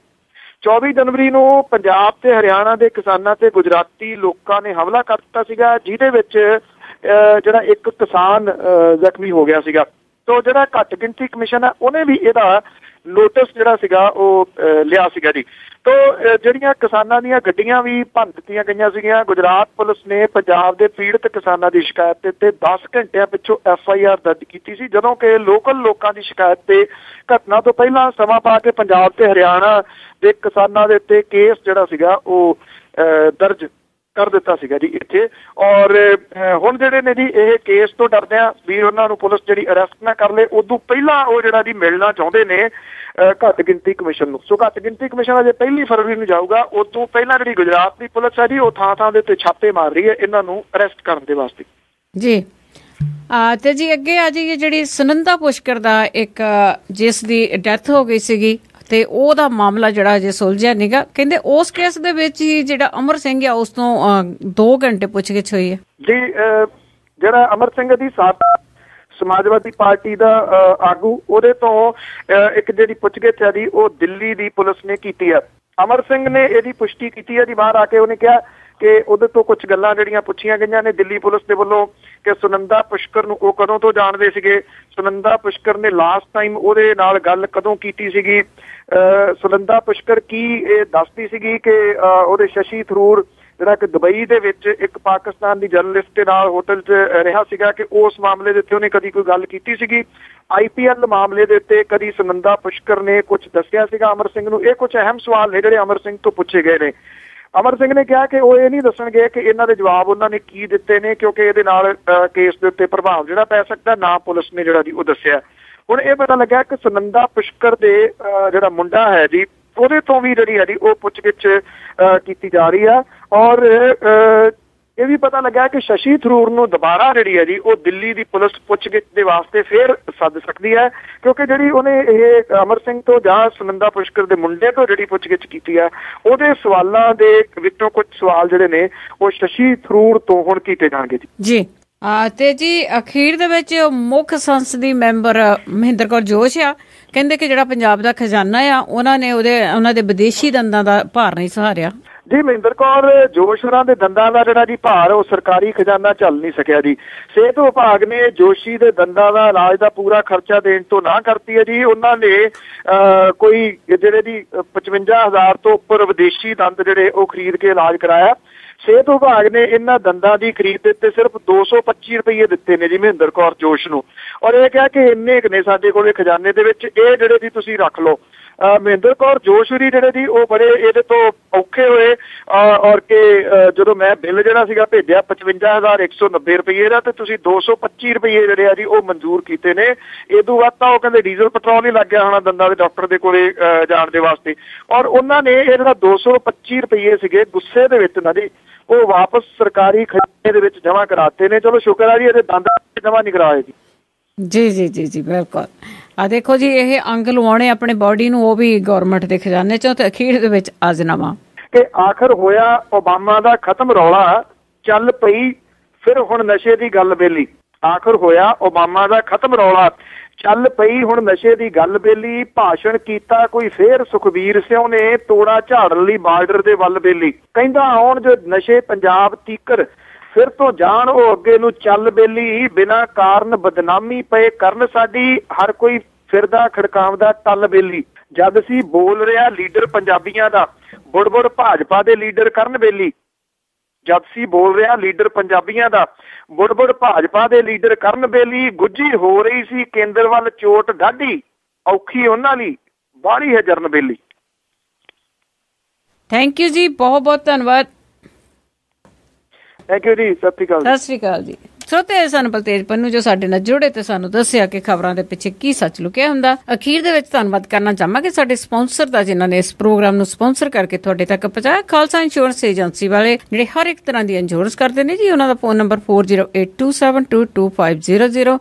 24 ਜਨਵਰੀ ਨੂੰ ਪੰਜਾਬ ਤੇ ਹਰਿਆਣਾ ਦੇ ਕਿਸਾਨਾਂ ਤੇ ਗੁਜਰਾਤੀ ਲੋਕਾਂ ਨੇ ਹਮਲਾ ਕਰ ਦਿੱਤਾ ਸੀਗਾ, ਜਿਹਦੇ ਵਿੱਚ ਜਿਹੜਾ ਇੱਕ ਕਿਸਾਨ ਜ਼ਖਮੀ ਹੋ ਗਿਆ ਸੀਗਾ। ਤੋ ਜਿਹੜਾ ਘੱਟ ਗਿਣਤੀ ਕਮਿਸ਼ਨ ਹੈ ਉਹਨੇ ਵੀ ਇਹਦਾ ਨੋਟਿਸ ਜਿਹੜਾ ਸੀਗਾ ਉਹ ਲਿਆ ਸੀਗਾ ਜੀ। ਤੋ ਜਿਹੜੀਆਂ ਕਿਸਾਨਾਂ ਦੀਆਂ ਗੱਡੀਆਂ ਵੀ ਭੰਨ ਦਿੱਤੀਆਂ ਗਈਆਂ ਸੀਗੀਆਂ। ਗੁਜਰਾਤ ਪੁਲਿਸ ਨੇ ਪੰਜਾਬ ਦੇ ਪੀੜਤ ਕਿਸਾਨਾਂ ਦੀ ਸ਼ਿਕਾਇਤ ਤੇ 10 ਘੰਟਿਆਂ ਪਿੱਛੋਂ FIR ਦਰਜ ਕੀਤੀ ਸੀ, ਜਦੋਂ ਕਿ ਲੋਕਲ ਲੋਕਾਂ ਦੀ ਸ਼ਿਕਾਇਤ ਤੇ ਘਟਨਾ ਤੋਂ ਪਹਿਲਾਂ ਸਮਾਂ ਪਾ ਕੇ ਪੰਜਾਬ ਤੇ ਹਰਿਆਣਾ ਦੇ ਕਿਸਾਨਾਂ ਦੇ ਉੱਤੇ ਕੇਸ ਜਿਹੜਾ ਸੀਗਾ ਉਹ ਦਰਜ ਕਰ ਦਿੱਤਾ ਸੀਗਾ ਜੀ ਇੱਥੇ। ਔਰ ਹੁਣ ਜਿਹੜੇ ਨੇ ਜੀ ਇਹ ਕੇਸ ਤੋਂ ਡਰਦੇ ਆ ਵੀ ਉਹਨਾਂ ਨੂੰ ਪੁਲਿਸ ਜਿਹੜੀ ਅਰੈਸਟ ਨਾ ਕਰ ਲੇ, ਉਦੋਂ ਪਹਿਲਾਂ ਉਹ ਜਿਹੜਾ ਜੀ ਮਿਲਣਾ ਚਾਹੁੰਦੇ ਨੇ ਘੱਟ ਗਿਣਤੀ ਕਮਿਸ਼ਨ ਨੂੰ। ਸੋ ਘੱਟ ਗਿਣਤੀ ਕਮਿਸ਼ਨ ਅਜੇ 1 ਫਰਵਰੀ ਨੂੰ ਜਾਊਗਾ, ਉਸ ਤੋਂ ਪਹਿਲਾਂ ਜਿਹੜੀ ਗੁਜਰਾਤ ਦੀ ਪੁਲਿਸ ਹੈ ਜੀ ਉਹ ਥਾਂ ਥਾਂ ਦੇ ਉੱਤੇ ਛਾਪੇ ਮਾਰ ਰਹੀ ਹੈ ਇਹਨਾਂ ਨੂੰ ਅਰੈਸਟ ਕਰਨ ਦੇ ਵਾਸਤੇ ਜੀ। ਤੇ ਜੀ ਅੱਗੇ ਆ ਜੀ ਜਿਹੜੀ ਸੁਨੰਦਾ ਪੁਸ਼ਕਰ ਦਾ ਇੱਕ ਜਿਸ ਦੀ ਡੈਥ ਹੋ ਗਈ ਸੀਗੀ ਤੇ ਉਹਦਾ ਮਾਮਲਾ ਜਿਹੜਾ ਅਜੇ ਸੁਲਝਿਆ ਨੀਗਾ। ਕਹਿੰਦੇ ਉਸ ਕੇਸ ਦੇ ਵਿੱਚ ਹੀ ਜਿਹੜਾ ਅਮਰ ਸਿੰਘ ਆ ਉਸ ਤੋਂ 2 ਘੰਟੇ ਪੁੱਛਗਿੱਛ ਹੋਈ ਹੈ ਜੀ। ਜਿਹੜਾ ਅਮਰ ਸਿੰਘ ਦੀ ਸਮਾਜਵਾਦੀ ਪਾਰਟੀ ਦਾ ਆਗੂ, ਉਹਦੇ ਤੋਂ ਇੱਕ ਜਿਹੜੀ ਪੁੱਛਗਿੱਛ ਹੈ ਜੀ ਉਹ ਦਿੱਲੀ ਦੀ ਪੁਲਿਸ ਨੇ ਕੀਤੀ ਹੈ। ਅਮਰ ਸਿੰਘ ਨੇ ਇਹਦੀ ਪੁਸ਼ਟੀ ਕੀਤੀ ਹੈ ਜੀ ਬਾਹਰ ਆ ਕੇ। ਉਹਨੇ ਕਿਹਾ ਕਿ ਉਹਦੇ ਤੋਂ ਕੁਝ ਗੱਲਾਂ ਜਿਹੜੀਆਂ ਪੁੱਛੀਆਂ ਗਈਆਂ ਨੇ ਦਿੱਲੀ ਪੁਲਿਸ ਦੇ ਵੱਲੋਂ ਕਿ ਸੁਨੰਦਾ ਪੁਸ਼ਕਰ ਨੂੰ ਉਹ ਕਦੋਂ ਤੋਂ ਜਾਣਦੇ ਸੀਗੇ, ਸੁਨੰਦਾ ਪੁਸ਼ਕਰ ਨੇ ਲਾਸਟ ਟਾਈਮ ਉਹਦੇ ਨਾਲ ਗੱਲ ਕਦੋਂ ਕੀਤੀ ਸੀਗੀ, ਸੁਨੰਦਾ ਪੁਸ਼ਕਰ ਕੀ ਇਹ ਦੱਸਦੀ ਸੀਗੀ ਕਿ ਉਹਦੇ ਸ਼ਸ਼ੀ ਥਰੂਰ ਜਿਹੜਾ ਕਿ ਦੁਬਈ ਦੇ ਵਿੱਚ ਇੱਕ ਪਾਕਿਸਤਾਨ ਦੀ ਜਰਨਲਿਸਟ ਦੇ ਨਾਲ ਹੋਟਲ 'ਚ ਰਿਹਾ ਸੀਗਾ ਕਿ ਉਸ ਮਾਮਲੇ ਦੇ ਉੱਤੇ ਉਹਨੇ ਕਦੀ ਕੋਈ ਗੱਲ ਕੀਤੀ ਸੀਗੀ। IPL ਮਾਮਲੇ ਦੇ ਉੱਤੇ ਕਦੀ ਸੁਨੰਦਾ ਪੁਸ਼ਕਰ ਨੇ ਕੁਝ ਦੱਸਿਆ ਸੀਗਾ ਅਮਰ ਸਿੰਘ ਨੂੰ। ਇਹ ਕੁਝ ਅਹਿਮ ਸਵਾਲ ਨੇ ਜਿਹੜੇ ਅਮਰ ਸਿੰਘ ਤੋਂ ਪੁੱਛੇ ਗਏ ਨੇ। ਅਮਰ ਸਿੰਘ ਨੇ ਕਿਹਾ ਕਿ ਉਹ ਇਹ ਨਹੀਂ ਦੱਸਣਗੇ ਕਿ ਇਹਨਾਂ ਦੇ ਜਵਾਬ ਉਹਨਾਂ ਨੇ ਕੀ ਦਿੱਤੇ ਨੇ, ਕਿਉਂਕਿ ਇਹਦੇ ਨਾਲ ਕੇਸ ਦੇ ਉੱਤੇ ਪ੍ਰਭਾਵ ਜਿਹੜਾ ਪੈ ਸਕਦਾ ਨਾ ਪੁਲਿਸ ਨੇ ਜਿਹੜਾ ਜੀ ਉਹ ਦੱਸਿਆ। ਹੁਣ ਇਹ ਪਤਾ ਲੱਗਾ ਕਿ ਸੁਨੰਦਾ ਪੁਸ਼ਕਰ ਦੇ ਜਿਹੜਾ ਮੁੰਡਾ ਹੈ ਜੀ ਉਹਦੇ ਤੋਂ ਵੀ ਜਿਹੜੀ ਹੈ ਜੀ ਉਹ ਪੁੱਛਗਿੱਛ ਕੀਤੀ ਜਾ ਰਹੀ ਆ। ਔਰ ਇਹ ਵੀ ਪਤਾ ਲੱਗਾ ਕਿ ਸ਼ਸ਼ੀ ਥਰੂਰ ਨੂੰ ਦੁਬਾਰਾ ਜਿਹੜੀ ਹੈ ਜੀ ਉਹ ਦਿੱਲੀ ਦੀ ਪੁਲਿਸ ਪੁੱਛਗਿੱਛ ਦੇ ਵਾਸਤੇ ਫੇਰ ਸੱਦ ਸਕਦੀ ਹੈ, ਕਿਉਂਕਿ ਜਿਹੜੀ ਉਹਨੇ ਇਹ ਅਮਰ ਸਿੰਘ ਤੋਂ ਜਾਂ ਸੁਨੰਦਾ ਪੁਸ਼ਕਰ ਦੇ ਮੁੰਡੇ ਤੋਂ ਜਿਹੜੀ ਪੁੱਛਗਿੱਛ ਕੀਤੀ ਹੈ ਉਹਦੇ ਸਵਾਲਾਂ ਦੇ ਵਿੱਚੋਂ ਕੁਝ ਸਵਾਲ ਜਿਹੜੇ ਨੇ ਉਹ ਸ਼ਸ਼ੀ ਥਰੂਰ ਤੋਂ ਹੁਣ ਕੀਤੇ ਜਾਣਗੇ ਜੀ। ਤੇ ਜੀ ਅਖੀਰ ਦੇ ਵਿੱਚ ਮੁੱਖ ਸੰਸਦੀ ਮੈਂਬਰ ਮਹਿੰਦਰ ਕੌਰ ਜੋਸ਼ ਆ, ਕਹਿੰਦੇ ਕਿ ਜਿਹੜਾ ਪੰਜਾਬ ਦਾ ਖਜ਼ਾਨਾ ਆ ਉਹਨਾਂ ਦੇ ਵਿਦੇਸ਼ੀ ਦੰਦਾਂ ਦਾ ਭਾਰ ਨਹੀਂ ਸਹਾਰਿਆ ਜੀ। ਮਹਿੰਦਰ ਕੌਰ ਜੋਸ਼ ਹੋਰਾਂ ਦੇ ਦੰਦਾਂ ਦਾ ਜਿਹੜਾ ਜੀ ਭਾਰ ਉਹ ਸਰਕਾਰੀ ਖਜ਼ਾਨਾ ਝੱਲ ਨਹੀਂ ਸਕਿਆ ਜੀ। ਸਿਹਤ ਵਿਭਾਗ ਨੇ ਜੋਸ਼ੀ ਦੇ ਦੰਦਾਂ ਦਾ ਇਲਾਜ ਦਾ ਪੂਰਾ ਖਰਚਾ ਦੇਣ ਤੋਂ ਨਾ ਕਰਤੀ ਹੈ ਜੀ। ਉਹਨਾਂ ਨੇ ਕੋਈ ਜਿਹੜੇ ਜੀ 55,000 ਤੋਂ ਉੱਪਰ ਵਿਦੇਸ਼ੀ ਦੰਦ ਜਿਹੜੇ ਉਹ ਖਰੀਦ ਕੇ ਇਲਾਜ ਕਰਾਇਆ। ਸਿਹਤ ਵਿਭਾਗ ਨੇ ਇਹਨਾਂ ਦੰਦਾਂ ਦੀ ਖਰੀਦ ਦੇ ਉੱਤੇ ਸਿਰਫ 225 ਰੁਪਏ ਦਿੱਤੇ ਨੇ ਜੀ ਮਹਿੰਦਰ ਕੌਰ ਜੋਸ਼ ਨੂੰ, ਔਰ ਇਹ ਕਿਹਾ ਕਿ ਇੰਨੇ ਕੁ ਨੇ ਸਾਡੇ ਕੋਲੇ ਖਜ਼ਾਨੇ ਦੇ ਵਿੱਚ, ਇਹ ਜਿਹੜੇ ਜੀ ਤੁਸੀਂ ਰੱਖ ਲਓ। ਮਹਿੰਦਰ ਕੌਰ ਜੋਸ਼ ਹੋਰੀ ਜਿਹੜੇ ਜੀ ਉਹ ਬੜੇ ਇਹਦੇ ਤੋਂ ਔਖੇ ਹੋਏ ਔਰ ਕਿ ਜਦੋਂ ਮੈਂ ਬਿੱਲ ਜਿਹੜਾ ਸੀਗਾ ਭੇਜਿਆ 55,190 ਰੁਪਏ ਦਾ ਤੇ ਤੁਸੀਂ 225 ਰੁਪਏ ਜਿਹੜੇ ਆ ਜੀ ਉਹ ਮਨਜ਼ੂਰ ਕੀਤੇ ਨੇ। ਇਦੋਂ ਵੱਧ ਤਾਂ ਉਹ ਕਹਿੰਦੇ ਡੀਜ਼ਲ ਪੈਟਰੋਲ ਹੀ ਲੱਗ ਗਿਆ ਹੋਣਾ ਦੰਦਾਂ ਦੇ ਡਾਕਟਰ ਦੇ ਕੋਲੇ ਜਾਣ ਦੇ ਵਾਸਤੇ। ਔਰ ਉਹਨਾਂ ਨੇ ਇਹ ਜਿਹੜਾ 225 ਰੁਪਏ ਸੀਗੇ ਗੁੱਸੇ ਦੇ ਵਿੱਚ ਨਾ ਜੀ ਉਹ ਵਾਪਸ ਸਰਕਾਰੀ ਖਜ਼ਾਨੇ ਦੇ ਵਿੱਚ ਜਮ੍ਹਾਂ ਕਰਾਤੇ ਨੇ। ਚਲੋ ਸ਼ੁਕਰ ਆ ਜੀ ਇਹਦੇ ਦੰਦ ਜਮ੍ਹਾਂ ਨਹੀਂ ਕਰਾਏ ਜੀ। ਜੀ ਜੀ ਜੀ ਜੀ ਬਿਲਕੁਲ। ਆ ਦੇਖੋ ਜੀ ਇਹ ਅੰਗ ਲਵਾਉਣੇ ਆਪਣੇ ਬਾਡੀ ਨੂੰ ਉਹ ਵੀ ਗੌਰਮੈਂਟ ਦੇ ਖਜ਼ਾਨੇ ਚੋਂ ਤੇ ਅਖੀਰ ਦੇ ਵਿੱਚ ਆਜ਼ਨਾਮਾ ਕਿ ਆਖਰ ਹੋਇਆ ਓਬਾਮਾ ਦਾ ਖਤਮ ਰੌਲਾ, ਚੱਲ ਪਈ ਫਿਰ ਹੁਣ ਨਸ਼ੇ ਦੀ ਗੱਲ ਬੇਲੀ। ਆਖਰ ਹੋਇਆ ਓਬਾਮਾ ਦਾ ਖਤਮ ਰੌਲਾ, ਚੱਲ ਪਈ ਹੁਣ ਨਸ਼ੇ ਦੀ ਗੱਲ ਬੇਲੀ। ਭਾਸ਼ਣ ਕੀਤਾ ਕੋਈ ਫੇਰ ਸੁਖਬੀਰ ਸਿਉ ਨੇ, ਤੋੜਾ ਝਾੜਨ ਲਈ ਬਾਰਡਰ ਦੇ ਵੱਲ ਬੇਲੀ। ਕਹਿੰਦਾ ਆਉਣ ਜੋ ਨਸ਼ੇ ਪੰਜਾਬ ਤੀਕਰ ਫਿਰ ਤੋਂ ਜਾਣ ਉਹ ਅੱਗੇ ਨੂੰ ਚੱਲ ਬੇਲੀ, ਬਿਨਾਂ ਕਾਰਨ ਬਦਨਾਮੀ ਪਏ ਕਰਨ ਸਾਡੀ, ਹਰ ਕੋਈ ਫਿਰਦਾ ਖੜਕਾਉਂਦਾ ਟੱਲ ਬੇਲੀ। ਜਦ ਸੀ ਬੋਲ ਰਿਹਾ ਲੀਡਰ ਪੰਜਾਬੀਆਂ ਦਾ, ਬੁੜਬੁੜ ਭਾਜਪਾ ਦੇ ਲੀਡਰ ਕਰਨ ਬੇਲੀ। ਜਦ ਸੀ ਬੋਲ ਰਿਹਾ ਲੀਡਰ ਪੰਜਾਬੀਆਂ ਦਾ, ਬੁੜਬੁੜ ਭਾਜਪਾ ਦੇ ਲੀਡਰ ਕਰਨ ਬੇਲੀ। ਗੁੱਝੀ ਹੋ ਰਹੀ ਸੀ ਕੇਂਦਰ ਵੱਲ ਚੋਟ ਡਾਢੀ, ਔਖੀ ਉਹਨਾਂ ਲਈ ਬਾਹਲੀ ਹੈ ਜਰਨ ਬੇਲੀ। ਥੈਂਕ ਯੂ ਜੀ, ਬਹੁਤ ਬਹੁਤ ਧੰਨਵਾਦ। ਥੈਂਕ ਯੂ ਜੀ, ਸਤਿ ਸ਼੍ਰੀ ਅਕਾਲ ਜੀ। ਸਰੋਤੇ ਸਾਨੂੰ ਬਲਤੇਜ ਪੰਨੂ ਜੋ ਸਾਡੇ ਨਾਲ ਜੁੜੇ ਤੇ ਸਾਨੂੰ ਦੱਸਿਆ ਕਿ ਖਬਰਾਂ ਦੇ ਪਿੱਛੇ ਕੀ ਸੱਚ ਲੁਕਿਆ ਹੁੰਦਾ। ਅਖੀਰ ਦੇ ਵਿੱਚ ਧੰਨਵਾਦ ਕਰਨਾ ਚਾਹਾਂਗੇ ਸਾਡੇ ਸਪਾਂਸਰ ਦਾ, ਜਿਨ੍ਹਾਂ ਨੇ ਇਸ ਪ੍ਰੋਗਰਾਮ ਨੂੰ ਸਪਾਂਸਰ ਕਰਕੇ ਤੁਹਾਡੇ ਤੱਕ ਪਹੁੰਚਾਇਆ। ਖਾਲਸਾ ਇੰਸ਼ੋਰੈਂਸ ਏਜੰਸੀ ਵਾਲੇ ਜਿਹੜੇ ਹਰ ਇੱਕ ਤਰ੍ਹਾਂ ਦੀ ਇੰਸ਼ੋਰੈਂਸ ਕਰਦੇ ਨੇ ਜੀ। ਉਹਨਾਂ ਦਾ ਫੋਨ ਨੰਬਰ 4082722500।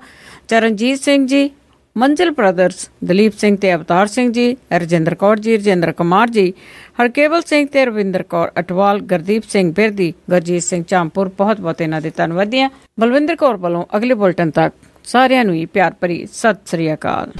ਚਰਨਜੀਤ ਸਿੰਘ ਜੀ, ਮੰਜ਼ਿਲ ਬ੍ਰਦਰਸ, ਦਲੀਪ ਸਿੰਘ ਤੇ ਅਵਤਾਰ ਸਿੰਘ ਜੀ, ਰਜਿੰਦਰ ਕੌਰ ਜੀ, ਰਜਿੰਦਰ ਕੁਮਾਰ ਜੀ, ਹਰਕੇਵਲ ਸਿੰਘ ਤੇ ਰਵਿੰਦਰ ਕੌਰ ਅਟਵਾਲ, ਗੁਰਦੀਪ ਸਿੰਘ ਬਿਰਦੀ, ਗੁਰਜੀਤ ਸਿੰਘ ਚਾਂਪੁਰ, ਬਹੁਤ ਬਹੁਤ ਇਹਨਾਂ ਦੇ ਧੰਨਵਾਦੀ ਹਾਂ। ਬਲਵਿੰਦਰ ਕੌਰ ਵੱਲੋਂ ਅਗਲੇ ਬੁਲਟਨ ਤੱਕ ਸਾਰਿਆਂ ਨੂੰ ਹੀ ਪਿਆਰ ਭਰੀ ਸਤਿ ਸ੍ਰੀ ਅਕਾਲ।